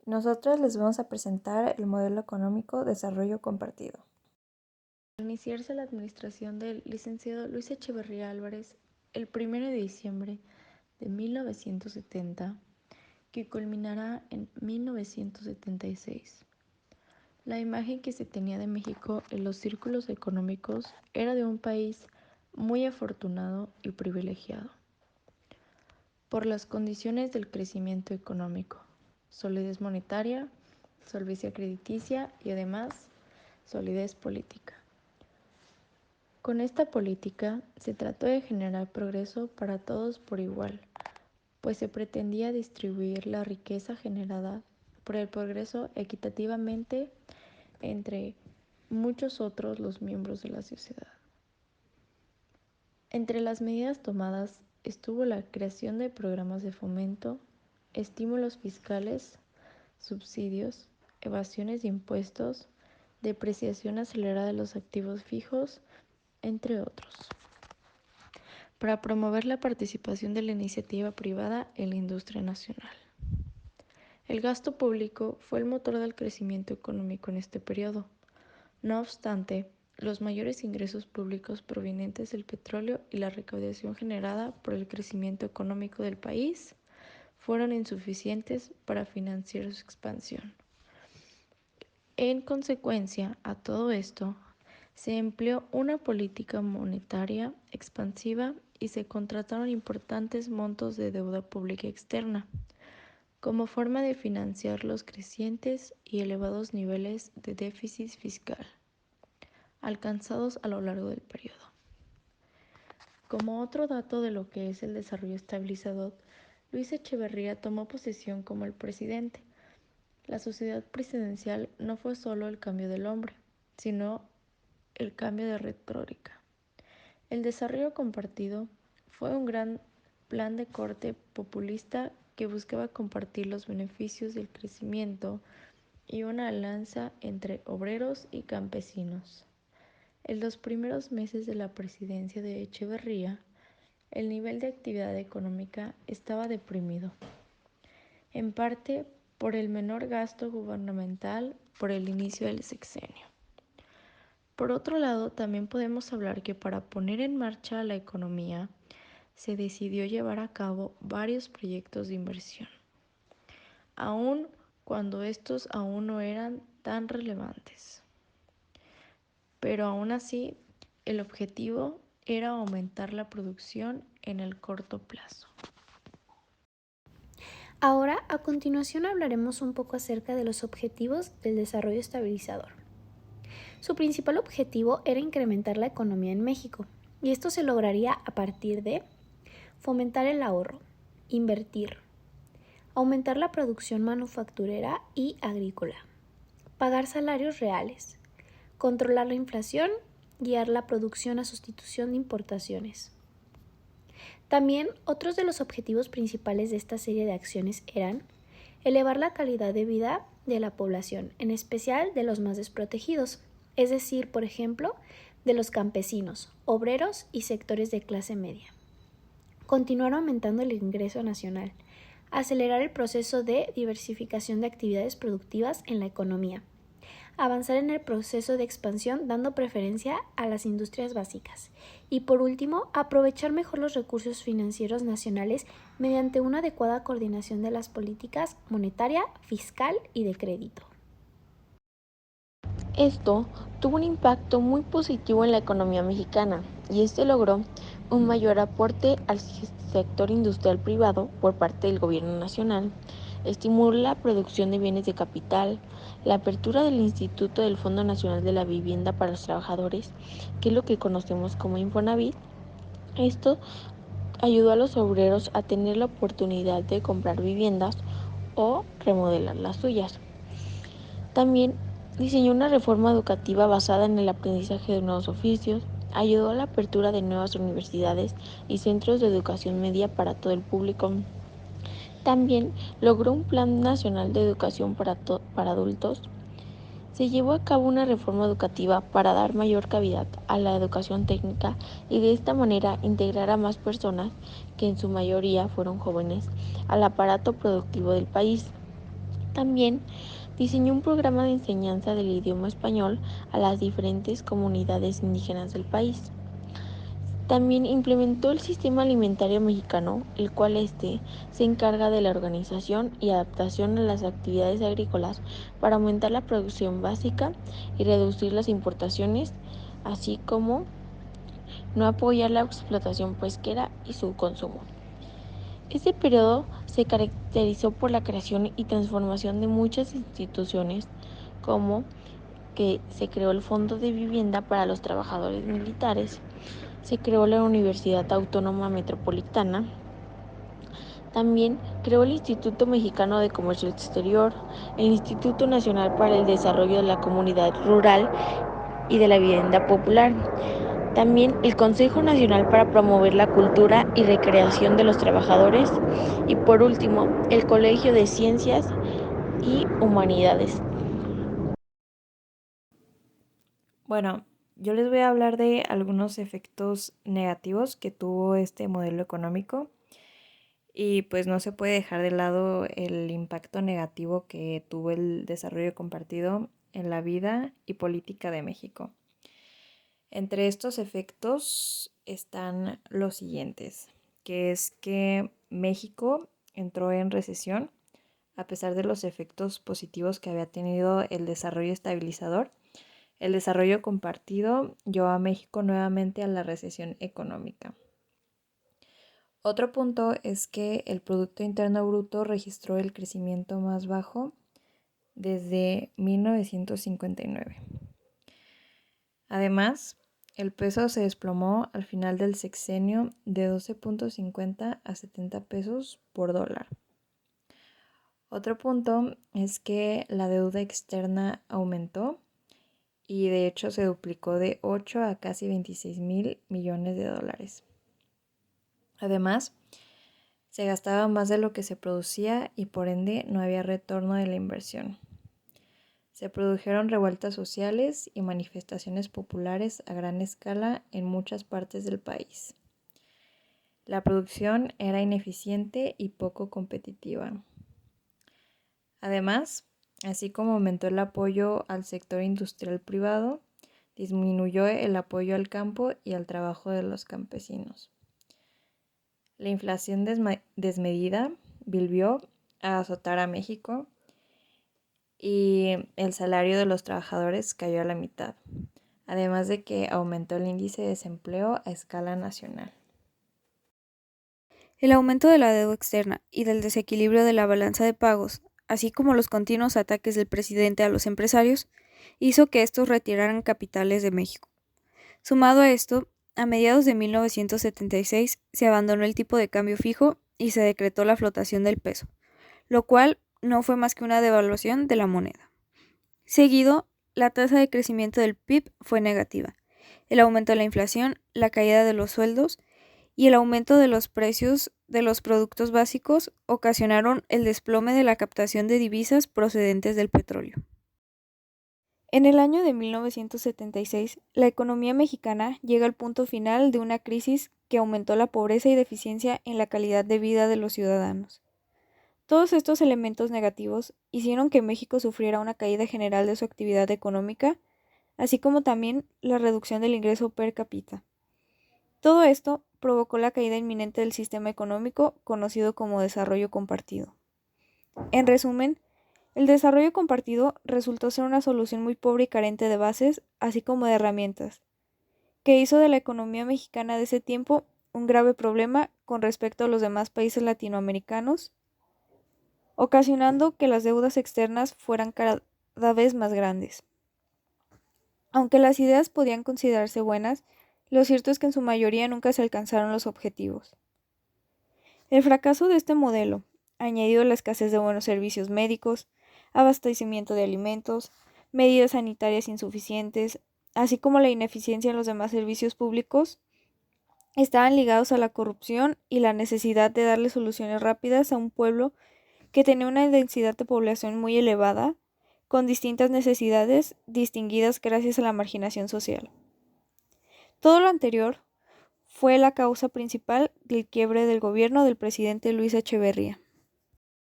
Nosotros les vamos a presentar el modelo económico Desarrollo Compartido. Al iniciarse la administración del licenciado Luis Echeverría Álvarez el 1 de diciembre de 1970, que culminará en 1976. La imagen que se tenía de México en los círculos económicos era de un país muy afortunado y privilegiado por las condiciones del crecimiento económico, solidez monetaria, solvencia crediticia y además solidez política. Con esta política se trató de generar progreso para todos por igual, pues se pretendía distribuir la riqueza generada por el progreso equitativamente entre muchos otros los miembros de la sociedad. Entre las medidas tomadas estuvo la creación de programas de fomento, estímulos fiscales, subsidios, evasiones de impuestos, depreciación acelerada de los activos fijos, entre otros, para promover la participación de la iniciativa privada en la industria nacional. El gasto público fue el motor del crecimiento económico en este periodo. No obstante, los mayores ingresos públicos provenientes del petróleo y la recaudación generada por el crecimiento económico del país fueron insuficientes para financiar su expansión. En consecuencia a todo esto, se empleó una política monetaria expansiva y se contrataron importantes montos de deuda pública externa, como forma de financiar los crecientes y elevados niveles de déficit fiscal alcanzados a lo largo del periodo. Como otro dato de lo que es el desarrollo estabilizador, Luis Echeverría tomó posesión como el presidente. La sociedad presidencial no fue solo el cambio del hombre, sino el cambio de retórica. El desarrollo compartido fue un gran plan de corte populista que buscaba compartir los beneficios del crecimiento y una alianza entre obreros y campesinos. En los primeros meses de la presidencia de Echeverría, el nivel de actividad económica estaba deprimido, en parte por el menor gasto gubernamental por el inicio del sexenio. Por otro lado, también podemos hablar que para poner en marcha la economía, se decidió llevar a cabo varios proyectos de inversión, aun cuando estos aún no eran tan relevantes. Pero aún así, el objetivo era aumentar la producción en el corto plazo. Ahora, a continuación hablaremos un poco acerca de los objetivos del desarrollo estabilizador. Su principal objetivo era incrementar la economía en México, y esto se lograría a partir de fomentar el ahorro, invertir, aumentar la producción manufacturera y agrícola, pagar salarios reales, controlar la inflación, guiar la producción a sustitución de importaciones. También otros de los objetivos principales de esta serie de acciones eran elevar la calidad de vida de la población, en especial de los más desprotegidos, es decir, por ejemplo, de los campesinos, obreros y sectores de clase media. Continuar aumentando el ingreso nacional, acelerar el proceso de diversificación de actividades productivas en la economía, avanzar en el proceso de expansión dando preferencia a las industrias básicas y, por último, aprovechar mejor los recursos financieros nacionales mediante una adecuada coordinación de las políticas monetaria, fiscal y de crédito. Esto tuvo un impacto muy positivo en la economía mexicana y este logró un mayor aporte al sector industrial privado por parte del gobierno nacional, estimuló la producción de bienes de capital, la apertura del Instituto del Fondo Nacional de la Vivienda para los Trabajadores, que es lo que conocemos como Infonavit. Esto ayudó a los obreros a tener la oportunidad de comprar viviendas o remodelar las suyas. También diseñó una reforma educativa basada en el aprendizaje de nuevos oficios, ayudó a la apertura de nuevas universidades y centros de educación media para todo el público. También logró un plan nacional de educación para adultos. Se llevó a cabo una reforma educativa para dar mayor cavidad a la educación técnica y de esta manera integrar a más personas, que en su mayoría fueron jóvenes, al aparato productivo del país. También diseñó un programa de enseñanza del idioma español a las diferentes comunidades indígenas del país. También implementó el sistema alimentario mexicano, el cual se encarga de la organización y adaptación a las actividades agrícolas para aumentar la producción básica y reducir las importaciones, así como no apoyar la explotación pesquera y su consumo. Este periodo se caracterizó por la creación y transformación de muchas instituciones, como que se creó el Fondo de Vivienda para los Trabajadores Militares, se creó la Universidad Autónoma Metropolitana, también creó el Instituto Mexicano de Comercio Exterior, el Instituto Nacional para el Desarrollo de la Comunidad Rural y de la Vivienda Popular, también el Consejo Nacional para promover la cultura y recreación de los trabajadores y por último el Colegio de Ciencias y Humanidades. Bueno, yo les voy a hablar de algunos efectos negativos que tuvo este modelo económico y pues no se puede dejar de lado el impacto negativo que tuvo el desarrollo compartido en la vida y política de México. Entre estos efectos están los siguientes, que es que México entró en recesión a pesar de los efectos positivos que había tenido el desarrollo estabilizador. El desarrollo compartido llevó a México nuevamente a la recesión económica. Otro punto es que el Producto Interno Bruto registró el crecimiento más bajo desde 1959. Además, el peso se desplomó al final del sexenio de 12.50 a 70 pesos por dólar. Otro punto es que la deuda externa aumentó y de hecho se duplicó de 8 a casi 26,000 millones de dólares. Además, se gastaba más de lo que se producía y por ende no había retorno de la inversión. Se produjeron revueltas sociales y manifestaciones populares a gran escala en muchas partes del país. La producción era ineficiente y poco competitiva. Además, así como aumentó el apoyo al sector industrial privado, disminuyó el apoyo al campo y al trabajo de los campesinos. La inflación desmedida volvió a azotar a México y el salario de los trabajadores cayó a la mitad, además de que aumentó el índice de desempleo a escala nacional. El aumento de la deuda externa y del desequilibrio de la balanza de pagos, así como los continuos ataques del presidente a los empresarios, hizo que estos retiraran capitales de México. Sumado a esto, a mediados de 1976 se abandonó el tipo de cambio fijo y se decretó la flotación del peso, lo cual no fue más que una devaluación de la moneda. Seguido, la tasa de crecimiento del PIB fue negativa. El aumento de la inflación, la caída de los sueldos y el aumento de los precios de los productos básicos ocasionaron el desplome de la captación de divisas procedentes del petróleo. En el año de 1976, la economía mexicana llega al punto final de una crisis que aumentó la pobreza y deficiencia en la calidad de vida de los ciudadanos. Todos estos elementos negativos hicieron que México sufriera una caída general de su actividad económica, así como también la reducción del ingreso per cápita. Todo esto provocó la caída inminente del sistema económico conocido como desarrollo compartido. En resumen, el desarrollo compartido resultó ser una solución muy pobre y carente de bases, así como de herramientas, que hizo de la economía mexicana de ese tiempo un grave problema con respecto a los demás países latinoamericanos, ocasionando que las deudas externas fueran cada vez más grandes. Aunque las ideas podían considerarse buenas, lo cierto es que en su mayoría nunca se alcanzaron los objetivos. El fracaso de este modelo, añadido a la escasez de buenos servicios médicos, abastecimiento de alimentos, medidas sanitarias insuficientes, así como la ineficiencia en los demás servicios públicos, estaban ligados a la corrupción y la necesidad de darle soluciones rápidas a un pueblo que tenía una densidad de población muy elevada, con distintas necesidades distinguidas gracias a la marginación social. Todo lo anterior fue la causa principal del quiebre del gobierno del presidente Luis Echeverría.